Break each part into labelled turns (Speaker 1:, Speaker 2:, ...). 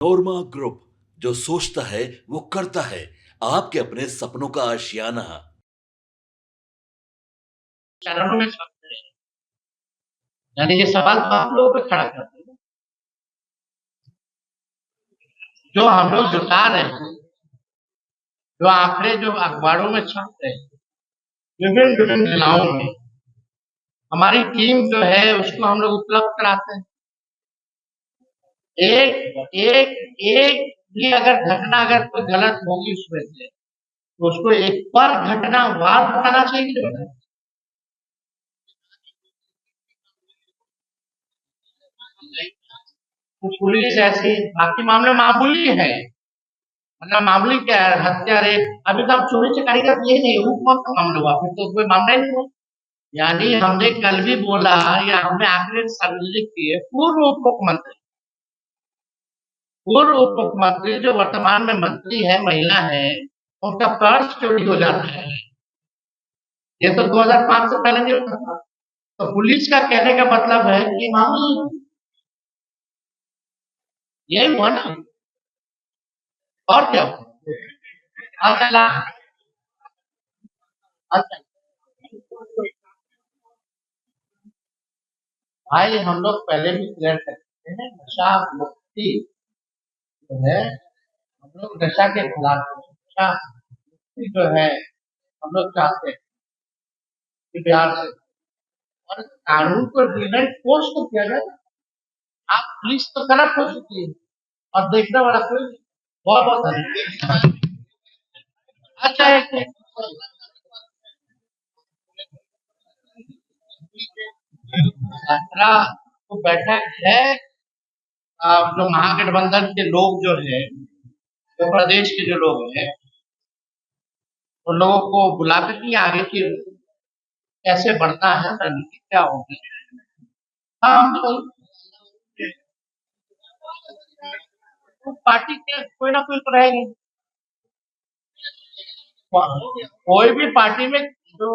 Speaker 1: नोरमा group, जो सोचता है वो करता है। आपके अपने सपनों का आशियाना।
Speaker 2: चरणों में छपते हैं। यानी ये सवाल तो आप लोगों पे खड़ा करते हैं, जो हम लोग जुटा रहे हैं, जो आंकड़े जो अखबारों में छप रहे हैं विभिन्न विभिन्न जिलाओं में, हमारी टीम जो है उसको हम लोग उपलब्ध कराते हैं। एक एक एक भी अगर घटना अगर कोई गलत होगी उसमें से, तो उसको एक पर घटनावार बताना चाहिए। तो पुलिस ऐसी बाकी मामले मामूली है, मतलब मामूली क्या है, हत्या रेप, अभी तो हम चोरी चकारी का ये नहीं, वो कौन सा मामला हुआ, फिर तो कोई मामला ही नहीं हुआ। यानी हमने कल भी बोला या हमने आखिरी सार्वजनिक किए, पूर्व उप मुख्यमंत्री जो वर्तमान में मंत्री है, महिला है, उनका पर्स चोरी हो जाता है। ये तो 2005 से पहले नहीं होता था। तो पुलिस का कहने का मतलब है कि मामूली यही हुआ ना, और क्या हुआ? अगला भाई हम लोग पहले भी क्लियर कर चुके हैं, नशा मुक्ति जो है, हम लोग नशा के खिलाफ हैं। नशा मुक्ति जो है हम लोग चाहते हैं कि बिहार से, और कानून को इम्प्लीमेंट फोर्स को किया जाए। आप पुलिस तो करप्ट हो चुकी है और देखने वाला कोई नहीं। बहुत बहुत धन्यवाद। अच्छा एक तो बैठक है, जो महागठबंधन के लोग जो है, जो प्रदेश के जो लोग हैं, उन लोगों को बुला कर आगे की कैसे बढ़ना है, रणनीति क्या होगी। हाँ तो पार्टी के कोई ना कोई तो रहेंगे, कोई भी पार्टी में जो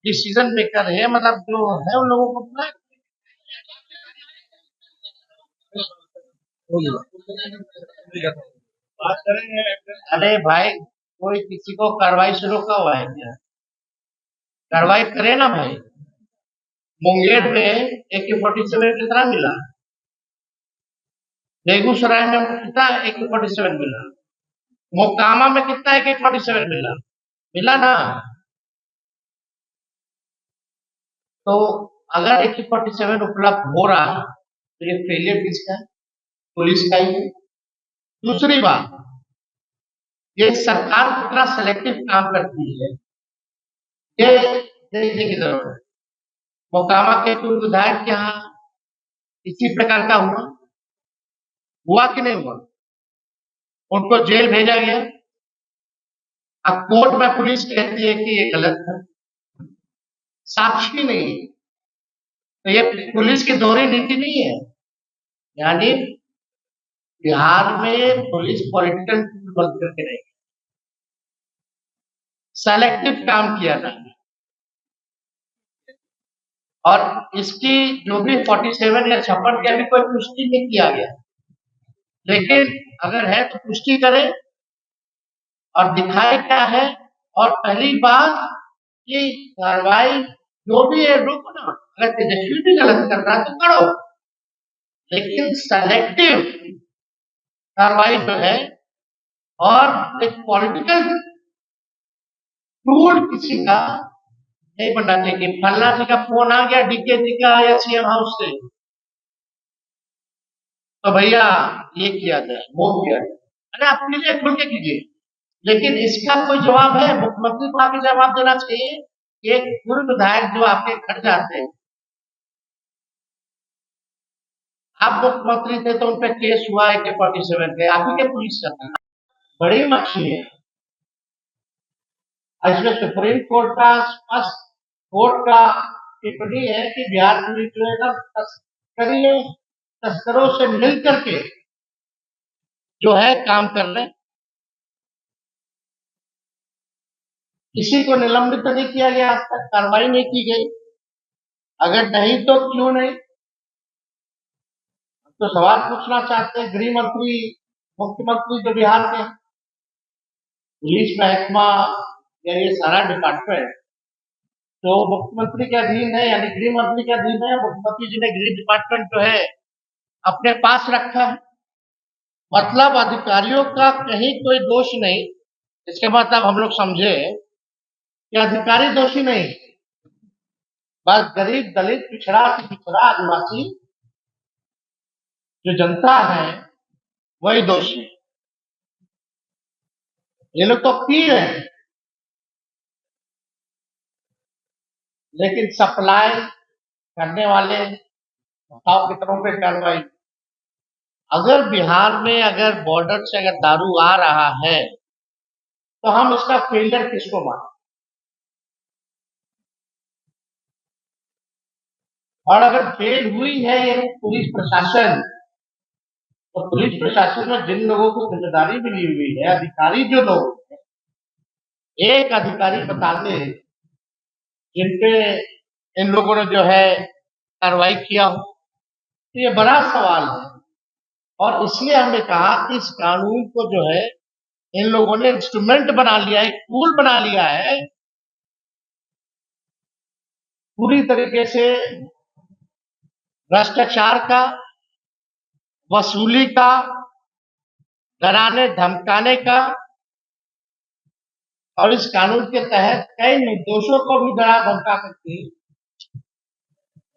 Speaker 2: डिसीजन मेकर है, मतलब जो है उन लोगों को अरे भाई, कोई किसी को कार्रवाई शुरू का हुआ है क्या? कार्रवाई करे ना भाई। मुंगेर में AK-47 कितना मिला, बेगूसराय में कितना AK-47 मिला, मोकामा में कितना AK-47 मिला, मिला ना। तो अगर AK-47 उपलब्ध हो रहा है तो ये फेलियर किसका है? पुलिस का ही है। दूसरी बात, ये सरकार कितना सेलेक्टिव काम करती है, ये देखने की जरूरत है। मोकामा के पूर्व विधायक के यहाँ इसी प्रकार का हुआ कि नहीं हुआ? उनको जेल भेजा गया। अब कोर्ट में पुलिस कहती है कि ये गलत है, साक्षी नहीं, तो ये पुलिस की दोहरी नीति नहीं है। यानी बिहार में पुलिस पॉलिटिकल बंद करके रहेगी, सेलेक्टिव काम किया था। और इसकी जो भी 47 या 56 की अभी कोई पुष्टि नहीं किया गया, लेकिन अगर है तो पुष्टि करे और दिखाए क्या है। और पहली बात कि कार्रवाई जो भी है रुको ना, अगर तेजस्वी भी गलत कर रहा है तो करो, लेकिन सेलेक्टिव कार्रवाई जो है, और एक पॉलिटिकल टूल किसी का नहीं बनना चाहिए कि फल्ला जी का फोन आ गया DK जी का या CM हाउस से, तो भैया ये किया जाए वो किया जाए। अरे अपने लिए खुल के कीजिए, लेकिन इसका कोई जवाब है? मुख्यमंत्री को आके जवाब देना चाहिए कि एक पूर्व विधायक जो आपके घर जाते हैं, आप मुख्यमंत्री थे तो उन पर केस हुआ AK-47 पे, आप ही के पुलिस करना बड़ी मछली है। इसमें सुप्रीम कोर्ट का स्पष्ट कोर्ट का टिप्पणी है कि बिहार पुलिस जो है ना, तस्करों से मिल करके जो है काम कर रहे हैं। किसी को निलंबित तो नहीं किया गया, आज तक कार्रवाई नहीं की गई। अगर नहीं तो क्यों नहीं? तो सवाल पूछना चाहते हैं गृह मंत्री, मुख्यमंत्री जो बिहार के हैं, पुलिस महकमा या ये सारा डिपार्टमेंट तो मुख्यमंत्री के अधीन है, यानी गृह मंत्री के अधीन है। मुख्यमंत्री जी ने गृह डिपार्टमेंट जो है अपने पास रखा है, मतलब अधिकारियों का कहीं कोई दोष नहीं। इसके मतलब हम लोग समझे कि अधिकारी दोषी नहीं, बस गरीब, दलित, पिछड़ा से पिछड़ा आदिवासी जो जनता है वही दोषी है। ये लोग तो पी रहे हैं, लेकिन सप्लाई करने वाले बताओ कितनों पे कार्रवाई। अगर बिहार में अगर बॉर्डर से अगर दारू आ रहा है तो हम इसका फेलियर किसको माने? और अगर फेल हुई है ये पुलिस प्रशासन, तो पुलिस प्रशासन में जिन लोगों को जिम्मेदारी मिली हुई है, अधिकारी जो लोग हैं, एक अधिकारी बता दे जिनपे इन लोगों ने जो है कार्रवाई किया हो, तो ये बड़ा सवाल है। और इसलिए हमने कहा कि इस कानून को जो है इन लोगों ने इंस्ट्रूमेंट बना लिया है, टूल बना लिया है, पूरी तरीके से भ्रष्टाचार का, वसूली का, डराने धमकाने का। और इस कानून के तहत कई निर्दोषों को भी डरा धमका करके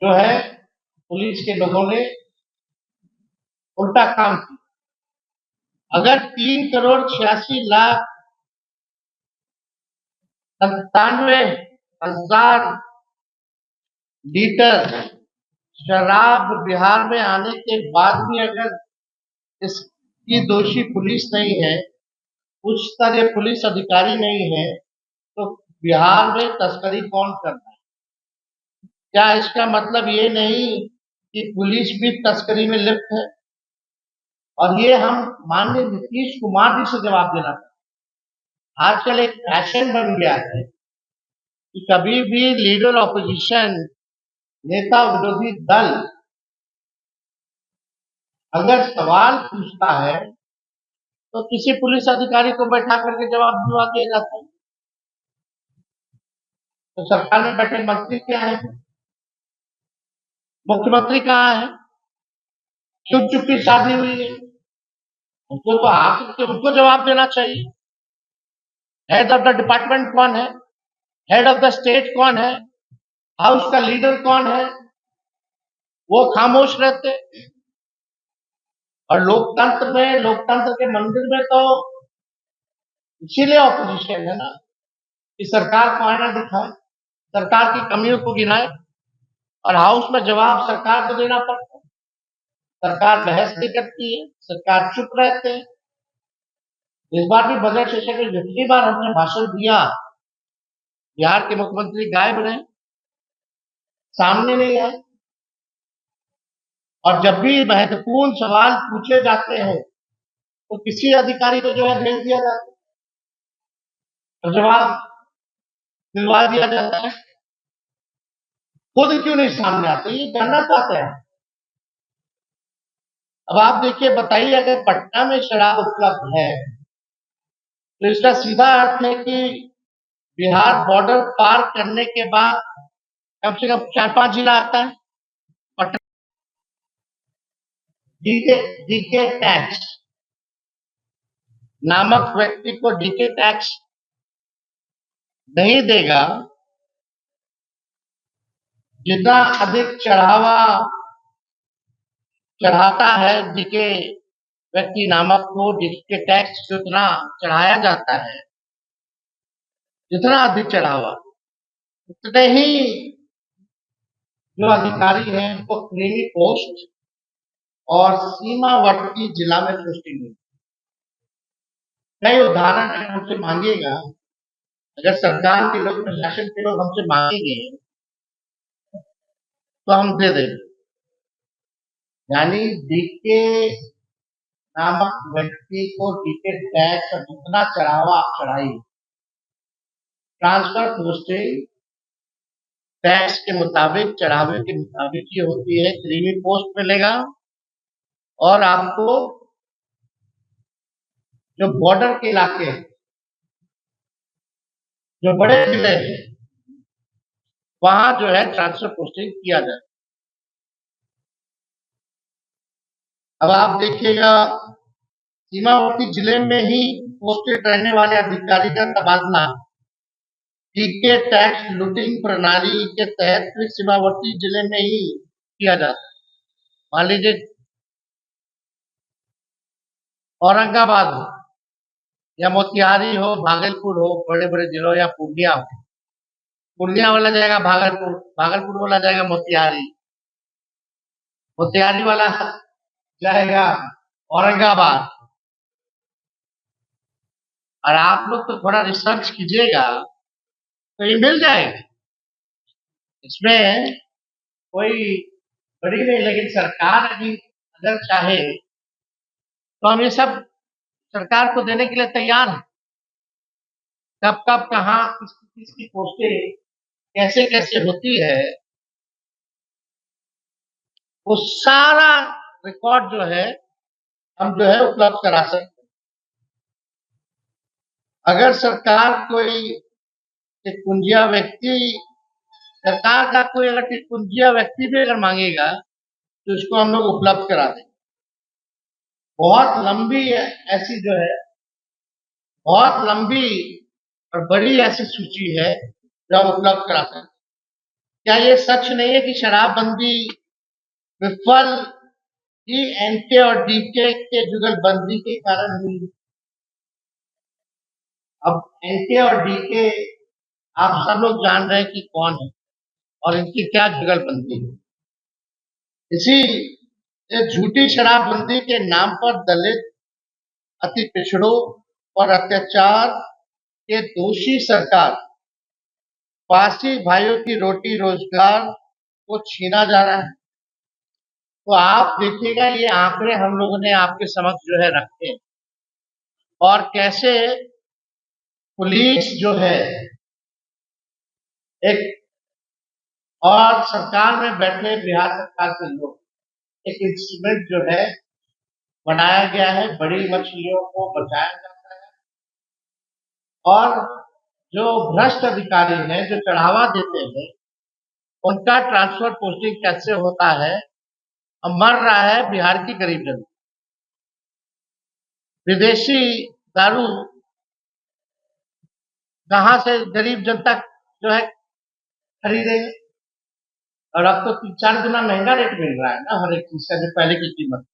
Speaker 2: जो है पुलिस के लोगों ने उल्टा काम किया। अगर 3,87,97,000 लीटर शराब बिहार में आने के बाद भी अगर इसकी दोषी पुलिस नहीं है, उच्च स्तरीय पुलिस अधिकारी नहीं है, तो बिहार में तस्करी कौन कर रहा है? क्या इसका मतलब ये नहीं कि पुलिस भी तस्करी में लिप्त है? और ये हम माननीय नीतीश कुमार जी से जवाब देना चाहते हैं। आजकल एक फैशन बन गया है कि कभी भी लीडर ऑपोजिशन, नेता विरोधी दल अगर सवाल पूछता है तो किसी पुलिस अधिकारी को बैठा करके जवाब दिलवा दिया जाता है। तो सरकार में बैठे मंत्री क्या है, मुख्यमंत्री कहाँ है, क्यों चुप्पी साधी हुई है? उनको तो आप उनको जवाब देना चाहिए। हेड ऑफ द डिपार्टमेंट कौन है, हेड ऑफ द स्टेट कौन है, हाउस का लीडर कौन है, वो खामोश रहते। और लोकतंत्र में, लोकतंत्र के मंदिर में तो इसीलिए ऑपोजिशन है ना, कि सरकार को आईना दिखाए, सरकार की कमियों को गिनाए, और हाउस में जवाब सरकार को देना पड़ता है। सरकार बहस नहीं करती है, सरकार चुप रहते हैं। इस बार भी बजट सेशन में जितनी बार हमने भाषण दिया, बिहार के मुख्यमंत्री गायब रहे, सामने नहीं आए। और जब भी महत्वपूर्ण सवाल पूछे जाते हैं तो किसी अधिकारी को जो है भेज दिया जाता है और जवाब दिलवा दिया जाता है। खुद क्यों नहीं सामने आते, ये जानना चाहते हैं। अब आप देखिए, बताइए, अगर पटना में शराब उपलब्ध है तो इसका सीधा अर्थ है कि बिहार बॉर्डर पार करने के बाद कम से कम 4-5 जिला आता है। पटना डीके डीके टैक्स नामक व्यक्ति को डीके टैक्स नहीं देगा, जितना अधिक चढ़ाता है डीके व्यक्ति नामक को, डीके टैक्स जितना चढ़ाया जाता है, जितना अधिक चढ़ावा, उतने ही जो अधिकारी हैं उनको क्रीमी पोस्ट और सीमावर्ती जिला में पोस्टिंग मिली। कई उदाहरण अगर हमसे मांगिएगा, अगर सरकार के लोग, प्रशासन के लोग हमसे मांगेंगे तो हम दे देंगे। यानी डीके नामक व्यक्ति को डीके टैक्स और जितना चढ़ावा आप चढ़ाइए, ट्रांसफर पोस्टिंग टैक्स के मुताबिक, चढ़ावे के मुताबिक ये होती है। क्रीमी पोस्ट मिलेगा और आपको जो बॉर्डर के इलाके हैं, जो बड़े जिले हैं, वहां जो है ट्रांसफर पोस्टिंग किया जाए। अब आप देखिएगा, सीमावर्ती जिले में ही पोस्टेड रहने वाले अधिकारी का तबादला टीके टैक्स लूटिंग प्रणाली के तहत सीमावर्ती जिले में ही किया जाता है। मान लीजिए औरंगाबाद हो या मोतिहारी हो, भागलपुर हो, बड़े बड़े जिलों, या पूर्णिया हो, पूर्णिया वाला जाएगा भागलपुर, भागलपुर वाला जाएगा मोतिहारी, मोतिहारी वाला जाएगा औरंगाबाद। और आप लोग तो थोड़ा रिसर्च कीजिएगा तो ये मिल जाएगा, इसमें कोई बड़ी नहीं। लेकिन सरकार अगर चाहे तो हम ये सब सरकार को देने के लिए तैयार हैं। कब कब कहाँ किसकी पोस्टें कैसे कैसे होती है, वो सारा रिकॉर्ड जो है हम जो है उपलब्ध करा सकते हैं। अगर सरकार कोई टिकपुंजिया व्यक्ति, सरकार का कोई अगर टिकपुंजिया व्यक्ति भी अगर मांगेगा तो उसको हम लोग उपलब्ध करा देंगे। बहुत लंबी ऐसी जो है, बहुत लंबी और बड़ी ऐसी सूची है जो हम उपलब्ध करा सकते हैं। क्या ये सच नहीं है कि शराबबंदी विफल ही एनके और डीके के जुगलबंदी के कारण हुई? अब एनके और डीके आप सब लोग जान रहे हैं कि कौन है और इनकी क्या जुगलबंदी है। इसी झूठी शराबबंदी के नाम पर दलित, अति पिछड़ों और अत्याचार के दोषी सरकार, पारसी भाइयों की रोटी रोजगार को छीना जा रहा है। तो आप देखिएगा, ये आंकड़े हम लोगों ने आपके समक्ष जो है रखे, और कैसे पुलिस जो है एक, और सरकार में बैठे बिहार सरकार के लोग, एक इंस्ट्रूमेंट जो है बनाया गया है, बड़ी मछलियों को बचाया जाता है। और जो भ्रष्ट अधिकारी हैं, जो चढ़ावा देते हैं, उनका ट्रांसफर पोस्टिंग कैसे होता है। अब मर रहा है बिहार की गरीब जनता। विदेशी दारू कहां से गरीब जनता जो है खरीदेंगे? और अब तो 3-4 गुना महंगा रेट मिल रहा है ना हर एक चीज का, जो पहले की कीमत।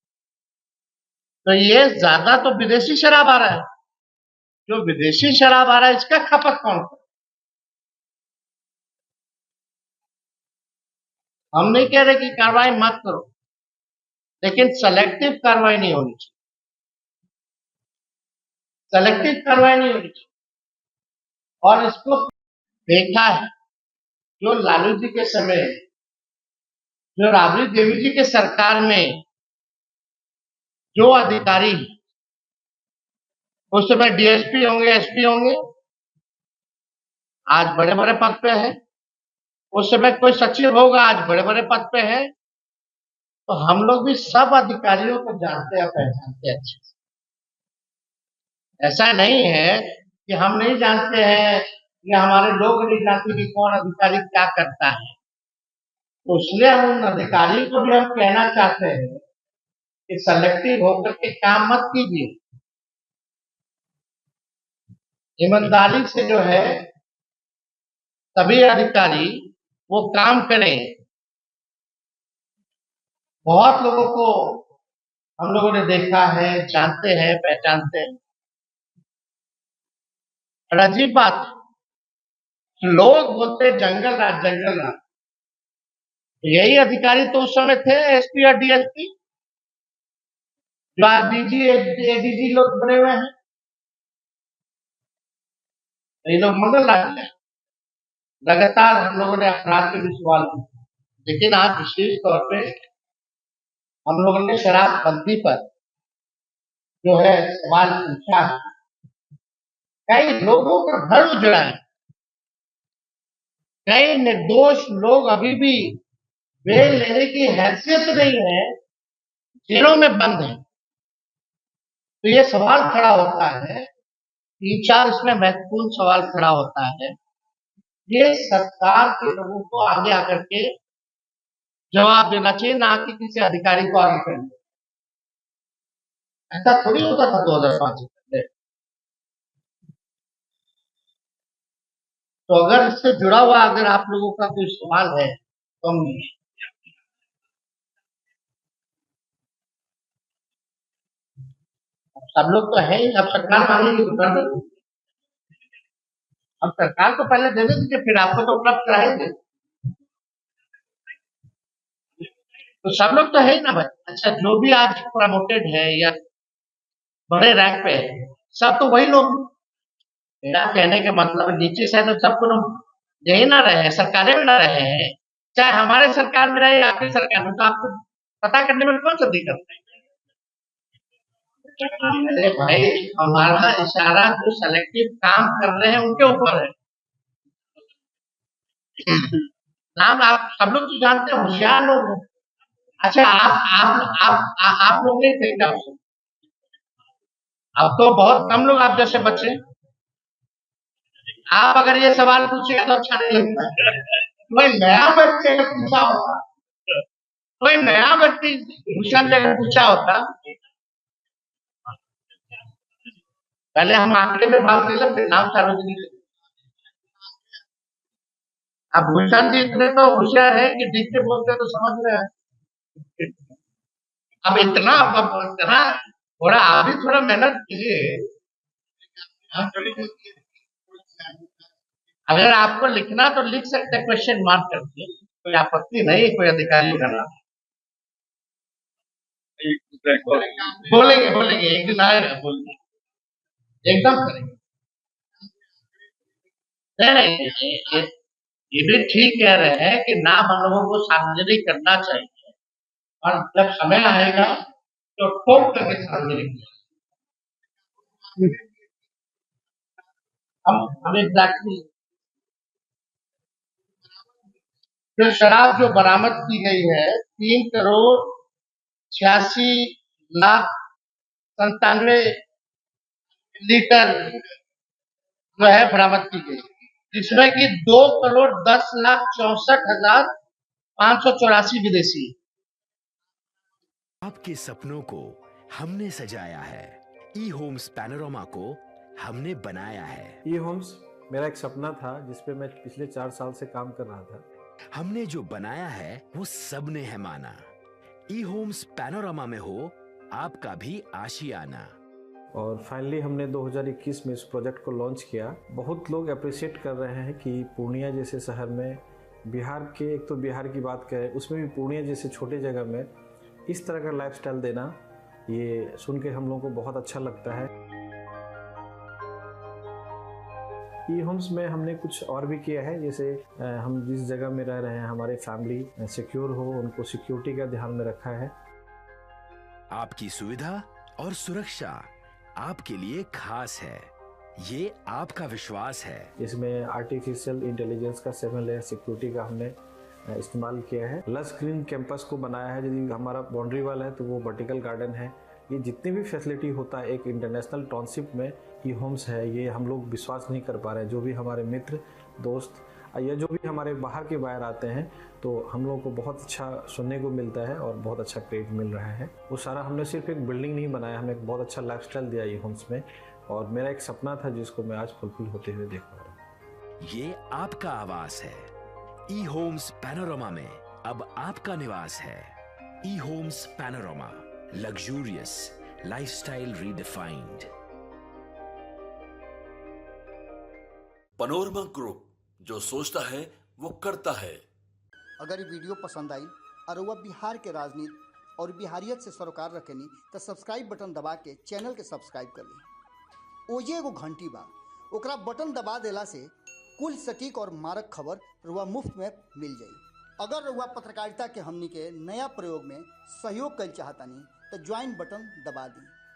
Speaker 2: तो ये ज्यादा तो विदेशी शराब आ रहा है। जो विदेशी शराब आ रहा है, इसका खपत कौन करे? हम नहीं कह रहे कि कार्रवाई मत करो, लेकिन सेलेक्टिव कार्रवाई नहीं होनी चाहिए। सेलेक्टिव कार्रवाई नहीं होनी चाहिए। और इसको देखा है, जो लालू जी के समय, जो राबड़ी देवी जी के सरकार में जो अधिकारी उस समय डीएसपी होंगे, एसपी होंगे, आज बड़े बड़े पद पे है। उस समय कोई सचिव होगा, आज बड़े बड़े पद पे है। तो हम लोग भी सब अधिकारियों को जानते हैं, पहचानते हैं अच्छे से। ऐसा नहीं है कि हम नहीं जानते हैं या हमारे लोग नहीं जानते कि कौन अधिकारी क्या करता है। तो इसलिए हम उन अधिकारियों को भी हम कहना चाहते हैं कि सेलेक्टिव होकर के काम मत कीजिए। ईमानदारी से जो है सभी अधिकारी वो काम करें। बहुत लोगों को हम लोगों ने देखा है, जानते हैं, पहचानते हैं। और अजीब बात, लोग बोलते जंगल राज, जंगल राज। यही अधिकारी तो उस समय थे एसपी और डीएसपी, जो आज डीजी एडीजी लोग बने हुए हैं। ये लोग मंगल राज है। लगातार हम लोगों ने अपराध के भी सवाल किए, लेकिन आज विशेष तौर पे हम लोगों ने शराबबंदी पर जो है सवाल पूछा है। कई लोगों का घर उजड़ा है, कई निर्दोष लोग अभी भी बेल लेने की हैसियत नहीं है, जेलों में बंद है। तो ये सवाल खड़ा होता है, 3-4 इसमें महत्वपूर्ण सवाल खड़ा होता है। ये सरकार के लोगों को आगे आकर के जवाब देना चाहिए, ना कि किसी अधिकारी को आगे करना। ऐसा थोड़ी होता था 2005 से पहले। तो अगर इससे जुड़ा हुआ अगर आप लोगों का कोई सवाल है तो हम सब लोग तो है ही, अब सरकार मांगेगी तो कर देंगे। अब सरकार को पहले दे दीजिए, फिर आपको तो उपलब्ध कराएंगे। तो सब लोग तो है ही ना भाई। अच्छा, जो भी आज प्रमोटेड है या बड़े रैंक पे है, सब तो वही लोग। मेरा कहने का मतलब नीचे से तो सबको दे ही ना रहे हैं, सरकारें में ना रहे हैं। चाहे हमारे सरकार में रहे या आपकी सरकार में, तो आपको पता करने में कौन सा दिक्कत है? अरे भाई, हमारा इशारा जो सेलेक्टिव काम कर रहे हैं उनके ऊपर है। नाम आप सब लोग तो जानते हैं, होशियार लोग हैं। अच्छा, आप लोग नहीं थे क्या? अब तो बहुत कम लोग आप जैसे बच्चे। आप अगर ये सवाल पूछेगा तो अच्छा नहीं लगता। कोई नया बच्चे ने पूछा होता, कोई नया व्यक्ति भूषण ने पूछा होता, पहले हम आंकड़े में बात कर लेते, नाम सार्वजनिक। अब भूषण जी इतने तो होशियार है कि दिख के बोलते तो समझ रहे हैं। अब इतना थोड़ा आप भी थोड़ा मेहनत कीजिए। अगर आपको लिखना तो लिख सकते, क्वेश्चन मार्क करके, कोई आपत्ति नहीं। कोई अधिकारी का नाम बोलेंगे बोलेंगे, एक दिन आएगा, बोलेंगे, एकदम करेंगे। नहीं, ये भी ठीक कह रहे हैं कि नाम हम लोगों को सार्वजनिक करना चाहिए, और जब समय आएगा तो ठोक करके सार्वजनिक हम एग्जैक्टली। जो शराब जो बरामद की गई है, 3,86,97,लीटर जो है बरामद की गई, जिसमें कि 2,10,64,584 विदेशी।
Speaker 3: आपके सपनों को हमने सजाया है, ई होम्स पैनोरमा को हमने बनाया है।
Speaker 4: ई होम्स मेरा एक सपना था जिसपे मैं पिछले 4 साल से काम कर रहा था।
Speaker 3: हमने जो बनाया है वो सबने है माना। ई होम्स पैनोरमा में हो आपका भी आशियाना।
Speaker 4: और फाइनली हमने 2021 में इस प्रोजेक्ट को लॉन्च किया। बहुत लोग अप्रिशिएट कर रहे हैं कि पूर्णिया जैसे शहर में, बिहार के, एक तो बिहार की बात करें उसमें भी पूर्णिया जैसे छोटे जगह में इस तरह का लाइफस्टाइल देना, ये सुन के हम लोगों को बहुत अच्छा लगता है। ई होम्स में हमने कुछ और भी किया है, जैसे हम जिस जगह में रह रहे हैं हमारे फैमिली सिक्योर हो, उनको सिक्योरिटी का ध्यान में रखा है।
Speaker 3: आपकी सुविधा और सुरक्षा आपके लिए खास है, ये आपका विश्वास है।
Speaker 4: इसमें आर्टिफिशियल इंटेलिजेंस का 7 लेयर सिक्योरिटी का हमने इस्तेमाल किया है। लस ग्रीन कैंपस को बनाया है, यदि हमारा बाउंड्री वाल है तो वो वर्टिकल गार्डन है। ये जितनी भी फैसिलिटी होता है एक इंटरनेशनल टाउनशिप में ई होम्स है, ये हम लोग विश्वास नहीं कर पा रहे हैं। जो भी हमारे मित्र दोस्त या जो भी हमारे बाहर के बाहर आते हैं तो हम लोगों को बहुत अच्छा सुनने को मिलता है और बहुत अच्छा क्रेडिट मिल रहा है। वो सारा हमने सिर्फ एक बिल्डिंग नहीं बनाया, हमें एक बहुत अच्छा लाइफस्टाइल दिया ई होम्स में, और मेरा एक सपना था जिसको मैं आज फुलफिल होते हुए देख पा रहा हूँ।
Speaker 3: ये आपका आवास है। ई होम्स पैनोरमा में अब आपका निवास है। E Homes Panorama, luxurious lifestyle redefined.
Speaker 1: Panorama Group, जो सोचता है वो करता है।
Speaker 5: अगर ये वीडियो पसंद आई और वह बिहार के राजनीति और बिहारियत से सरोकार रखेनी तो सब्सक्राइब बटन दबा के चैनल के सब्सक्राइब कर ली। ओजे एगो घंटी बा, ओकरा बटन दबा देला से कुल सटीक और मारक खबर रुआ मुफ्त में मिल जाई। अगर रुआ पत्रकारिता के हमनी के नया प्रयोग में सहयोग कर चाहतानी तो ज्वाइन बटन दबा दी।